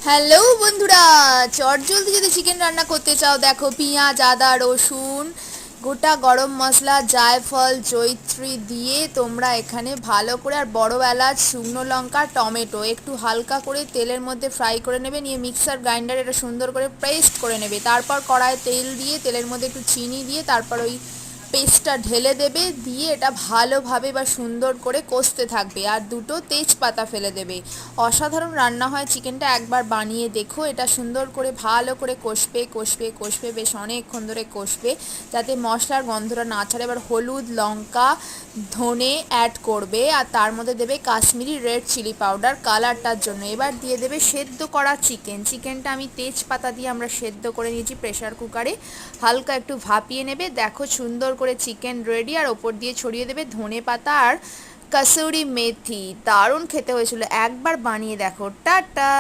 Hello বন্ধুরা, চটজলদি যদি চিকেন রান্না করতে চাও, দেখো পেঁয়াজ, আদা, রসুন, গোটা গরম মশলা, জায়ফল, জয়িত্রী দিয়ে তোমরা এখানে ভালো করে, আর বড় এলাচ, শুকনো লঙ্কা, টমেটো একটু হালকা করে তেলের মধ্যে ফ্রাই করে নেবে, নিয়ে মিক্সার গ্রাইন্ডারে এটা সুন্দর করে পেস্ট করে নেবে। তারপর কড়ায় তেল দিয়ে তেলের মধ্যে একটু চিনি দিয়ে তারপর ওই পেস্টটা ঢেলে দেবে, দিয়ে এটা ভালোভাবে বা সুন্দর করে কষতে থাকবে, আর দুটো তেজপাতা ফেলে দেবে। অসাধারণ রান্না হয় চিকেনটা, একবার বানিয়ে দেখো। এটা সুন্দর করে ভালো করে কষবে কষবে কষবে, বেশ অনেকক্ষণ ধরে কষবে যাতে মশলার গন্ধটা না ছাড়ে। এবার হলুদ, লঙ্কা, ধনে অ্যাড করবে, আর তার মধ্যে দেবে কাশ্মীরি রেড চিলি পাউডার কালারটার জন্য। এবার দিয়ে দেবে সেদ্ধ করা চিকেনটা আমি তেজপাতা দিয়ে আমরা সেদ্ধ করে নিয়েছি প্রেশার কুকারে, হালকা একটু ভাপিয়ে নেবে। দেখো সুন্দর করে চিকেন রেডি, আর ওপর দিয়ে ছড়িয়ে দেবে ধনে পাতা আর কসুরি মেথি। দারুণ খেতে হয়েছিল, একবার বানিয়ে দেখো। টাটা।